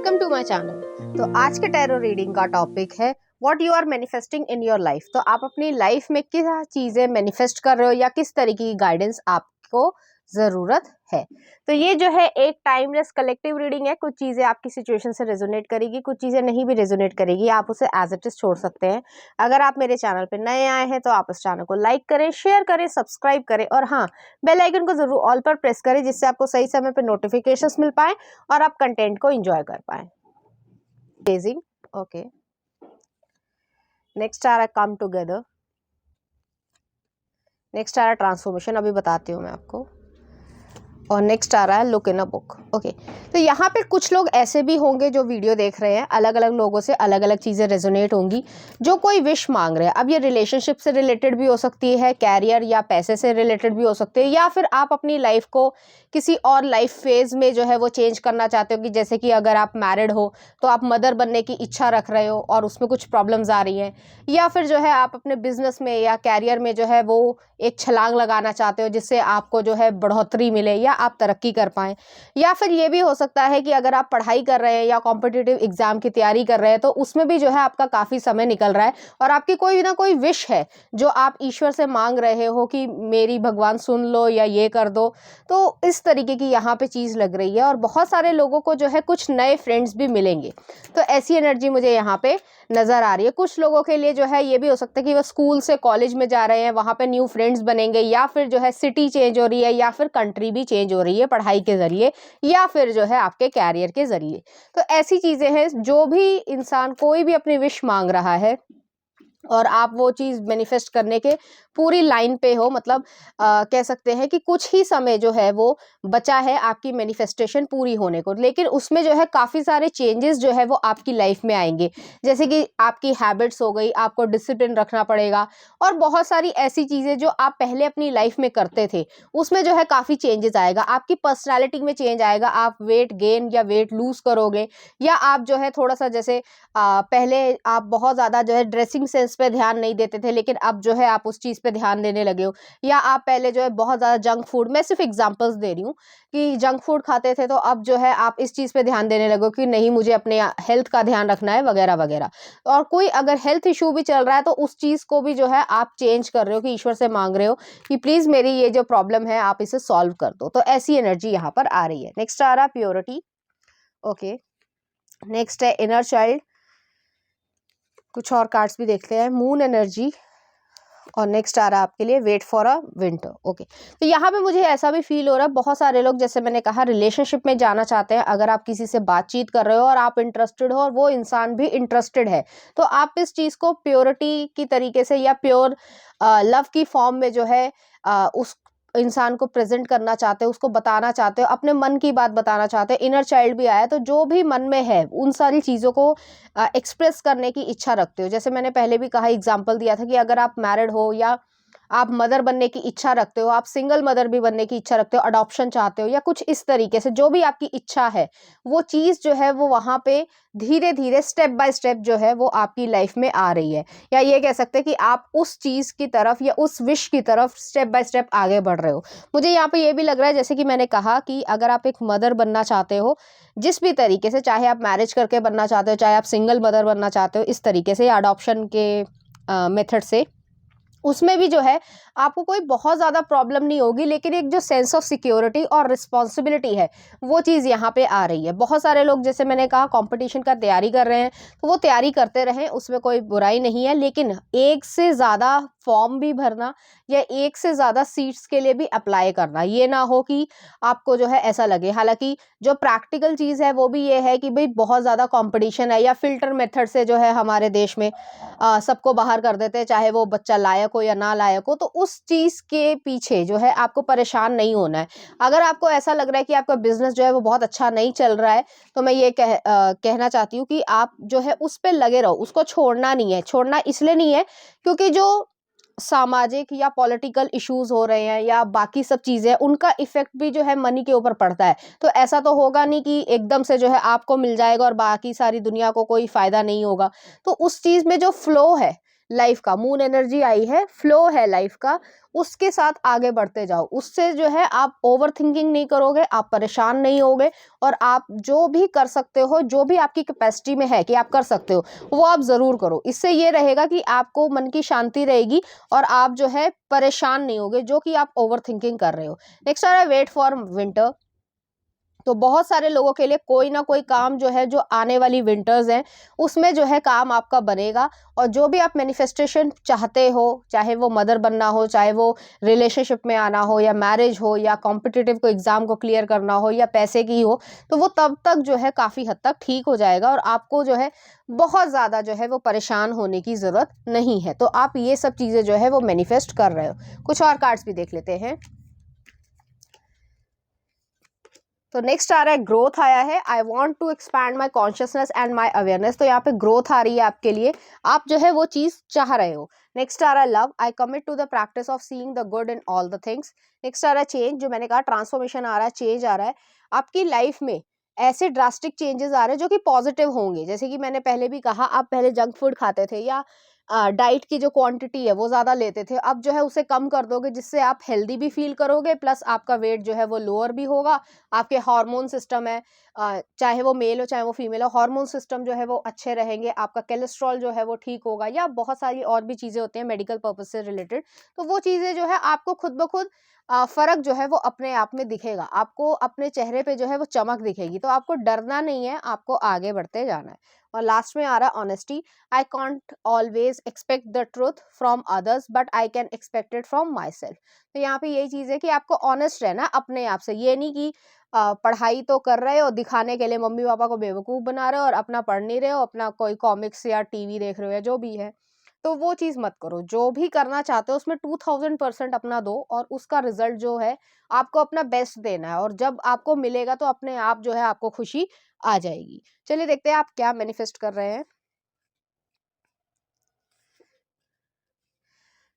Welcome to my channel. तो आज के टैरो रीडिंग का टॉपिक है what you are manifesting in your life. तो आप अपनी लाइफ में क्या चीज़ें मैनिफेस्ट कर रहे हो या किस तरीके की गाइडेंस आपको ज़रूरत है। तो ये जो है एक टाइमलेस कलेक्टिव रीडिंग है। कुछ चीज़ें आपकी सिचुएशन से रेजोनेट करेगी, कुछ चीज़ें नहीं भी रेजोनेट करेगी, आप उसे एज इट इज़ छोड़ सकते हैं। अगर आप मेरे चैनल पर नए आए हैं तो आप इस चैनल को लाइक करें, शेयर करें, सब्सक्राइब करें और हाँ, बेल आइकन को जरूर ऑल पर प्रेस करें जिससे आपको सही समय पर नोटिफिकेशंस मिल पाए और आप कंटेंट को एंजॉय कर पाए। Amazing. Okay. नेक्स्ट आ रहा है कम टुगेदर। नेक्स्ट आ रहा है ट्रांसफॉर्मेशन, अभी बताती हूँ मैं आपको। और नेक्स्ट आ रहा है look in a book. Okay, तो यहाँ पे कुछ लोग ऐसे भी होंगे जो वीडियो देख रहे हैं, अलग अलग लोगों से अलग अलग चीज़ें रेजोनेट होंगी। जो कोई विश मांग रहे हैं, अब ये रिलेशनशिप से रिलेटेड भी हो सकती है, कैरियर या पैसे से रिलेटेड भी हो सकती है, या फिर आप अपनी लाइफ को किसी और लाइफ फेज में जो है वो चेंज करना चाहते हो। कि जैसे कि अगर आप मैरिड हो तो आप मदर बनने की इच्छा रख रहे हो और उसमें कुछ प्रॉब्लम्स आ रही हैं, या फिर जो है आप अपने बिजनेस में या कैरियर में जो है वो एक छलांग लगाना चाहते हो जिससे आपको जो है बढ़ोतरी मिले या आप तरक्की कर पाएं। या फिर ये भी हो सकता है कि अगर आप पढ़ाई कर रहे हैं या कॉम्पिटिटिव एग्जाम की तैयारी कर रहे हैं तो उसमें भी जो है आपका काफ़ी समय निकल रहा है और आपकी कोई ना कोई विश है जो आप ईश्वर से मांग रहे हो कि मेरी भगवान सुन लो या ये कर दो। तो इस तरीके की यहाँ पे चीज़ लग रही है और बहुत सारे लोगों को जो है कुछ नए फ्रेंड्स भी मिलेंगे। तो ऐसी एनर्जी मुझे यहाँ पे नज़र आ रही है। कुछ लोगों के लिए जो है ये भी हो सकता है कि वो स्कूल से कॉलेज में जा रहे हैं, वहाँ पे न्यू फ्रेंड्स बनेंगे, या फिर जो है सिटी चेंज हो रही है, या फिर कंट्री भी चेंज हो रही है पढ़ाई के ज़रिए, या फिर जो है आपके कैरियर के ज़रिए। तो ऐसी चीज़ें हैं, जो भी इंसान कोई भी अपनी विश मांग रहा है और आप वो चीज़ मैनिफेस्ट करने के पूरी लाइन पे हो, मतलब कह सकते हैं कि कुछ ही समय जो है वो बचा है आपकी मैनिफेस्टेशन पूरी होने को, लेकिन उसमें जो है काफ़ी सारे चेंजेस जो है वो आपकी लाइफ में आएंगे। जैसे कि आपकी हैबिट्स हो गई, आपको डिसिप्लिन रखना पड़ेगा और बहुत सारी ऐसी चीज़ें जो आप पहले अपनी लाइफ में करते थे उसमें जो है काफ़ी चेंजेस आएगा। आपकी पर्सनैलिटी में चेंज आएगा, आप वेट गेन या वेट लूज करोगे, या आप जो है थोड़ा सा जैसे पहले आप बहुत ज़्यादा जो है ड्रेसिंग सेंस पे ध्यान नहीं देते थे लेकिन अब जो है आप उस चीज़ पे ध्यान देने लगे हो, या आप पहले जो है बहुत ज़्यादा जंक फूड, मैं सिर्फ एग्जांपल्स दे रही हूँ कि जंक फूड खाते थे तो अब जो है आप इस चीज़ पे ध्यान देने लगे हो कि नहीं मुझे अपने हेल्थ का ध्यान रखना है वगैरह वगैरह। और कोई अगर हेल्थ इशू भी चल रहा है तो उस चीज़ को भी जो है आप चेंज कर रहे हो कि ईश्वर से मांग रहे हो कि प्लीज़ मेरी ये जो प्रॉब्लम है आप इसे सॉल्व कर दो। तो ऐसी एनर्जी यहाँ पर आ रही है। नेक्स्ट आ रहा है प्योरिटी। ओके, नेक्स्ट है इनर चाइल्ड। कुछ और कार्ड्स भी देखते हैं, मून एनर्जी। और नेक्स्ट आ रहा है आपके लिए wait for a winter. Okay, तो यहाँ पे मुझे ऐसा भी फील हो रहा है बहुत सारे लोग, जैसे मैंने कहा, रिलेशनशिप में जाना चाहते हैं। अगर आप किसी से बातचीत कर रहे हो और आप इंटरेस्टेड हो और वो इंसान भी इंटरेस्टेड है तो आप इस चीज़ को प्योरिटी की तरीके से या प्योर लव की फॉर्म में जो है उस इंसान को प्रेजेंट करना चाहते हो, उसको बताना चाहते हो, अपने मन की बात बताना चाहते हो। इनर चाइल्ड भी आया तो जो भी मन में है उन सारी चीज़ों को एक्सप्रेस करने की इच्छा रखते हो। जैसे मैंने पहले भी कहा, एग्जांपल दिया था कि अगर आप मैरिड हो या आप मदर बनने की इच्छा रखते हो, आप सिंगल मदर भी बनने की इच्छा रखते हो, अडॉप्शन चाहते हो या कुछ इस तरीके से, जो भी आपकी इच्छा है वो चीज़ जो है वो वहाँ पे धीरे धीरे स्टेप बाय स्टेप जो है वो आपकी लाइफ में आ रही है। या ये कह सकते हैं कि आप उस चीज़ की तरफ या उस विश की तरफ स्टेप बाय स्टेप आगे बढ़ रहे हो। मुझे यहाँ पे ये भी लग रहा है, जैसे कि मैंने कहा कि अगर आप एक मदर बनना चाहते हो जिस भी तरीके से, चाहे आप मैरिज करके बनना चाहते हो, चाहे आप सिंगल मदर बनना चाहते हो इस तरीके से, या अडॉप्शन के मेथड से, उसमें भी जो है आपको कोई बहुत ज़्यादा प्रॉब्लम नहीं होगी, लेकिन एक जो सेंस ऑफ सिक्योरिटी और रिस्पॉन्सिबिलिटी है वो चीज़ यहाँ पे आ रही है। बहुत सारे लोग, जैसे मैंने कहा, कंपटीशन का तैयारी कर रहे हैं तो वो तैयारी करते रहें, उसमें कोई बुराई नहीं है, लेकिन एक से ज़्यादा फॉर्म भी भरना या एक से ज़्यादा सीट्स के लिए भी अप्लाई करना, ये ना हो कि आपको जो है ऐसा लगे। हालांकि जो प्रैक्टिकल चीज़ है वो भी ये है कि भाई बहुत ज़्यादा कंपटीशन है, या फिल्टर मेथड से जो है हमारे देश में सबको बाहर कर देते हैं, चाहे वो बच्चा लायक हो या ना लायक हो। तो उस चीज़ के पीछे जो है आपको परेशान नहीं होना है। अगर आपको ऐसा लग रहा है कि आपका बिजनेस जो है वो बहुत अच्छा नहीं चल रहा है तो मैं ये कहना चाहती हूँ कि आप जो है उस पर लगे रहो, उसको छोड़ना नहीं है। छोड़ना इसलिए नहीं है क्योंकि जो सामाजिक या पॉलिटिकल इश्यूज हो रहे हैं या बाकी सब चीज़ें, उनका इफेक्ट भी जो है मनी के ऊपर पड़ता है। तो ऐसा तो होगा नहीं कि एकदम से जो है आपको मिल जाएगा और बाकी सारी दुनिया को कोई फ़ायदा नहीं होगा। तो उस चीज़ में जो फ्लो है, लाइफ का, मून एनर्जी आई है, फ्लो है लाइफ का, उसके साथ आगे बढ़ते जाओ। उससे जो है आप ओवर थिंकिंग नहीं करोगे, आप परेशान नहीं होगे, और आप जो भी कर सकते हो, जो भी आपकी कैपेसिटी में है कि आप कर सकते हो, वो आप ज़रूर करो। इससे ये रहेगा कि आपको मन की शांति रहेगी और आप जो है परेशान नहीं होगे, जो कि आप ओवर थिंकिंग कर रहे हो। नेक्स्ट आ रहा है वेट फॉर विंटर। तो बहुत सारे लोगों के लिए कोई ना कोई काम जो है, जो आने वाली विंटर्स हैं उसमें जो है काम आपका बनेगा, और जो भी आप मैनिफेस्टेशन चाहते हो, चाहे वो मदर बनना हो, चाहे वो रिलेशनशिप में आना हो, या मैरिज हो, या कॉम्पिटिटिव को एग्जाम को क्लियर करना हो, या पैसे की हो, तो वो तब तक जो है काफ़ी हद तक ठीक हो जाएगा, और आपको जो है बहुत ज़्यादा जो है वो परेशान होने की ज़रूरत नहीं है। तो आप ये सब चीज़ें जो है वो मैनिफेस्ट कर रहे हो। कुछ और कार्ड्स भी देख लेते हैं। तो नेक्स्ट आ रहा है ग्रोथ आया है। I want to expand my consciousness and my awareness. तो यहाँ पे ग्रोथ आ रही है आपके लिए, आप जो है वो चीज़ चाह रहे हो। नेक्स्ट आ रहा है love. I commit to the practice of seeing the good in all the things. Next आ रहा है चेंज, जो मैंने कहा ट्रांसफॉर्मेशन आ रहा है, चेंज आ रहा है आपकी लाइफ में। ऐसे ड्रास्टिक चेंजेस आ रहे हैं जो कि पॉजिटिव होंगे। जैसे कि मैंने पहले भी कहा, आप पहले जंक फूड खाते थे, या डाइट की जो क्वांटिटी है वो ज़्यादा लेते थे, अब जो है उसे कम कर दोगे, जिससे आप हेल्दी भी फील करोगे, प्लस आपका वेट जो है वो लोअर भी होगा। आपके हार्मोन सिस्टम है, चाहे वो मेल हो चाहे वो फीमेल हो, हार्मोन सिस्टम जो है वो अच्छे रहेंगे, आपका कोलेस्ट्रॉल जो है वो ठीक होगा, या बहुत सारी और भी चीज़ें होती हैं मेडिकल पर्पज से रिलेटेड। तो वो चीज़ें जो है आपको खुद ब खुद फ़र्क जो है वो अपने आप में दिखेगा, आपको अपने चेहरे पे जो है वो चमक दिखेगी। तो आपको डरना नहीं है, आपको आगे बढ़ते जाना है। और लास्ट में आ रहा है honesty. I can't always expect the truth from others, but I can expect it from my self. तो यहाँ पे यही चीज़ है कि आपको ऑनेस्ट रहना है अपने आप से। ये नहीं कि पढ़ाई तो कर रहे हो, दिखाने के लिए मम्मी पापा को बेवकूफ़ बना रहे हो, और अपना पढ़ नहीं रहे हो, अपना कोई कॉमिक्स या टीवी देख रहे हो, या जो भी है। तो वो चीज़ मत करो। जो भी करना चाहते हो उसमें 2000% अपना दो, और उसका रिजल्ट जो है आपको अपना बेस्ट देना है, और जब आपको मिलेगा तो अपने आप जो है आपको खुशी आ जाएगी। चलिए देखते हैं आप क्या मैनिफेस्ट कर रहे हैं।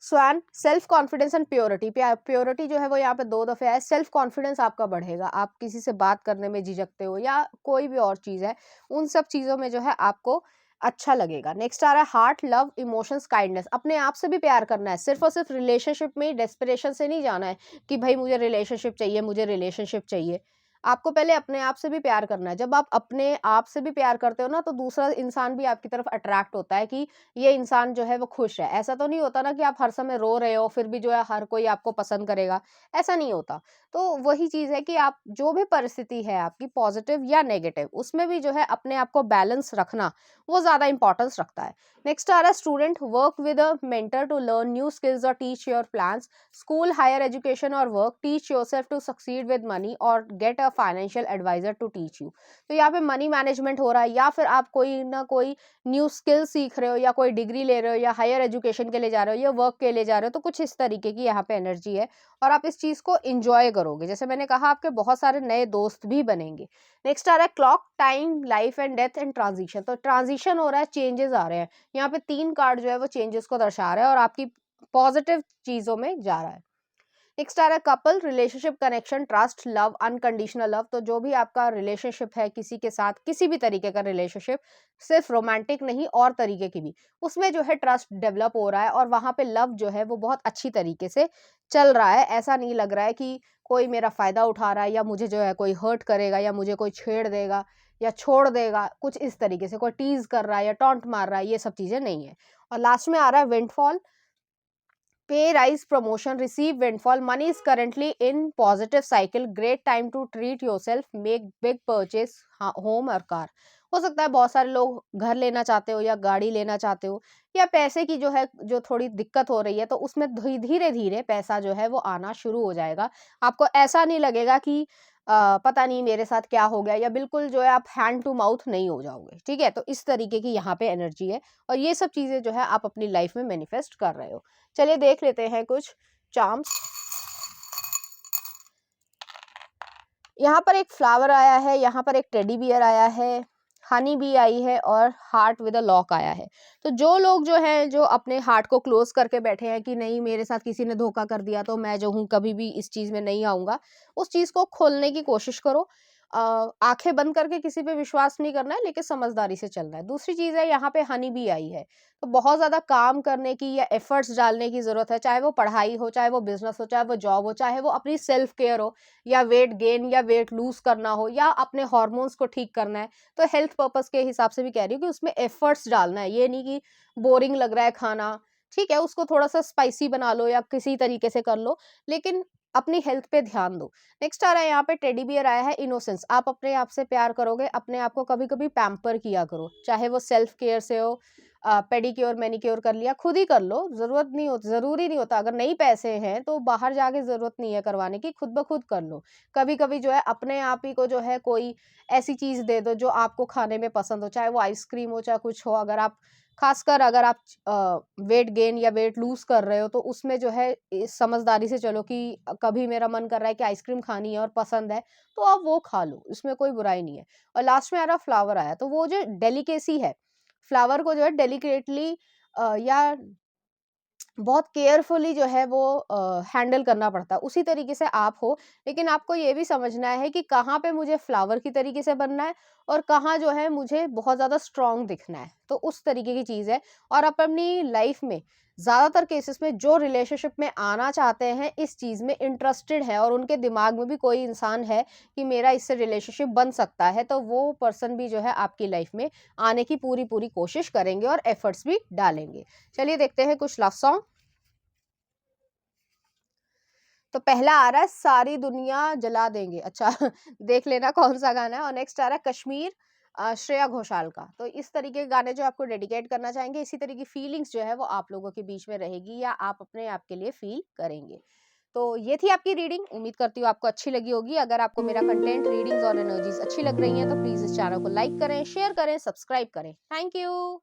Swan, self confidence and purity. Purity जो है वो यहाँ पे 2 दफे है। सेल्फ कॉन्फिडेंस आपका बढ़ेगा, आप किसी से बात करने में झिझकते हो, या कोई भी और चीज़ है, उन सब चीज़ों में जो है आपको अच्छा लगेगा। नेक्स्ट आ रहा है हार्ट, लव, इमोशंस, काइंडनेस। अपने आप से भी प्यार करना है, सिर्फ और सिर्फ रिलेशनशिप में डेस्परेशन से नहीं जाना है कि भाई मुझे रिलेशनशिप चाहिए, मुझे रिलेशनशिप चाहिए। आपको पहले अपने आप से भी प्यार करना है। जब आप अपने आप से भी प्यार करते हो ना, तो दूसरा इंसान भी आपकी तरफ अट्रैक्ट होता है कि ये इंसान जो है वो खुश है। ऐसा तो नहीं होता ना कि आप हर समय रो रहे हो फिर भी जो है हर कोई आपको पसंद करेगा, ऐसा नहीं होता। तो वही चीज़ है कि आप जो भी परिस्थिति है आपकी, पॉजिटिव या नेगेटिव, उसमें भी जो है अपने आप को बैलेंस रखना वो ज़्यादा इंपॉर्टेंस रखता है। नेक्स्ट आ रहा है student, work with a mentor to learn new skills और teach your plans. School, higher education और work, teach yourself to succeed with money और get a financial advisor to teach you. तो यहाँ पे मनी मैनेजमेंट हो रहा है, या फिर आप कोई ना कोई न्यू स्किल सीख रहे हो, या कोई डिग्री ले रहे हो, या हायर एजुकेशन के लिए जा रहे हो, या वर्क के लिए जा रहे हो। तो कुछ इस तरीके की यहाँ पे एनर्जी है, और आप इस चीज़ को इंजॉय करोगे। जैसे मैंने कहा, आपके बहुत सारे नए दोस्त भी बनेंगे। नेक्स्ट आ रहा है clock, time, life and death and transition. तो ट्रांजिशन हो रहा है, चेंजेस आ रहे हैं। यहाँ पे 3 कार्ड जो है वो चेंजेस को दर्शा रहा है, और आपकी पॉजिटिव चीज़ों में जा रहा है। नेक्स्ट आ रहा है couple, relationship, connection, trust, love, unconditional love. तो जो भी आपका रिलेशनशिप है किसी के साथ, किसी भी तरीके का रिलेशनशिप, सिर्फ रोमांटिक नहीं और तरीके की भी, उसमें जो है ट्रस्ट डेवलप हो रहा है, और वहाँ पे लव जो है वो बहुत अच्छी तरीके से चल रहा है। ऐसा नहीं लग रहा है कि कोई मेरा फ़ायदा उठा रहा है, या मुझे जो है कोई हर्ट करेगा, या मुझे कोई छेड़ देगा या छोड़ देगा, कुछ इस तरीके से कोई टीज़ कर रहा है या टॉन्ट मार रहा है, ये सब चीज़ें नहीं है। और लास्ट में आ रहा है windfall, pay rise, promotion, receive windfall, money is currently in positive cycle, great time to treat yourself, make big purchase, home और car। हो सकता है बहुत सारे लोग घर लेना चाहते हो, या गाड़ी लेना चाहते हो, या पैसे की जो है जो थोड़ी दिक्कत हो रही है, तो उसमें धीरे धीरे पैसा जो है वो आना शुरू हो जाएगा। आपको ऐसा नहीं लगेगा कि पता नहीं मेरे साथ क्या हो गया, या बिल्कुल जो है आप हैंड टू माउथ नहीं हो जाओगे। ठीक है, तो इस तरीके की यहाँ पे एनर्जी है, और ये सब चीज़ें जो है आप अपनी लाइफ में मैनिफेस्ट कर रहे हो। चलिए देख लेते हैं कुछ चार्म्स। यहाँ पर एक फ्लावर आया है, यहाँ पर एक टेडी बियर आया है, हनी बी आई है, और हार्ट विद अ लॉक आया है। तो जो लोग जो हैं, जो अपने हार्ट को क्लोज करके बैठे हैं कि नहीं मेरे साथ किसी ने धोखा कर दिया, तो मैं जो हूँ कभी भी इस चीज़ में नहीं आऊँगा, उस चीज़ को खोलने की कोशिश करो। आंखें बंद करके किसी पे विश्वास नहीं करना है, लेकिन समझदारी से चलना है। दूसरी चीज़ है, यहाँ पे हनी भी आई है, तो बहुत ज़्यादा काम करने की या एफर्ट्स डालने की ज़रूरत है, चाहे वो पढ़ाई हो, चाहे वो बिजनेस हो, चाहे वो जॉब हो, चाहे वो अपनी सेल्फ केयर हो, या वेट गेन या वेट लूज करना हो, या अपने हॉर्मोन्स को ठीक करना है। तो हेल्थ पर्पस के हिसाब से भी कह रही हूँ कि उसमें एफर्ट्स डालना है, ये नहीं कि बोरिंग लग रहा है खाना, ठीक है, उसको थोड़ा सा स्पाइसी बना लो या किसी तरीके से कर लो, लेकिन अपनी हेल्थ पे ध्यान दो। नेक्स्ट आ रहा है यहाँ पे टेडी बियर आया है, इनोसेंस। आप अपने आप से प्यार करोगे, अपने आप को कभी कभी पैम्पर किया करो, चाहे वो सेल्फ केयर से हो, पेडिक्योर मैनिक्योर कर लिया, खुद ही कर लो, जरूरत नहीं होती, जरूरी नहीं होता, अगर नहीं पैसे हैं तो बाहर जाके जरूरत नहीं है करवाने की, खुद ब खुद कर लो। कभी कभी जो है अपने आप ही को जो है कोई ऐसी चीज दे दो जो आपको खाने में पसंद हो, चाहे वो आइसक्रीम हो, चाहे कुछ हो। अगर आप खासकर अगर आप वेट गेन या वेट लूज कर रहे हो, तो उसमें जो है समझदारी से चलो कि कभी मेरा मन कर रहा है कि आइसक्रीम खानी है और पसंद है, तो आप वो खा लो, इसमें कोई बुराई नहीं है। और लास्ट में आ रहा फ्लावर आया, तो वो जो डेलिकेसी है, फ्लावर को जो है डेलिकेटली या बहुत केयरफुली जो है वो हैंडल करना पड़ता है, उसी तरीके से आप हो। लेकिन आपको ये भी समझना है कि कहाँ पे मुझे फ्लावर की तरीके से बनना है और कहाँ जो है मुझे बहुत ज़्यादा स्ट्रॉन्ग दिखना है, तो उस तरीके की चीज़ है। और आप अपनी लाइफ में ज़्यादातर केसेस में जो रिलेशनशिप में आना चाहते हैं, इस चीज़ में इंटरेस्टेड है और उनके दिमाग में भी कोई इंसान है कि मेरा इससे रिलेशनशिप बन सकता है, तो वो पर्सन भी जो है आपकी लाइफ में आने की पूरी पूरी कोशिश करेंगे और एफर्ट्स भी डालेंगे। चलिए देखते हैं कुछ लव सॉन्ग। तो पहला आ रहा है सारी दुनिया जला देंगे, अच्छा देख लेना कौन सा गाना है। और नेक्स्ट आ रहा है कश्मीर, श्रेया घोषाल का। तो इस तरीके के गाने जो आपको डेडिकेट करना चाहेंगे, इसी तरह की फीलिंग्स जो है वो आप लोगों के बीच में रहेगी या आप अपने आप के लिए फील करेंगे। तो ये थी आपकी रीडिंग, उम्मीद करती हूँ आपको अच्छी लगी होगी। अगर आपको मेरा कंटेंट, रीडिंग्स और एनर्जीज अच्छी लग रही हैं तो प्लीज इस चैनल को लाइक करें, शेयर करें, सब्सक्राइब करें। Thank you.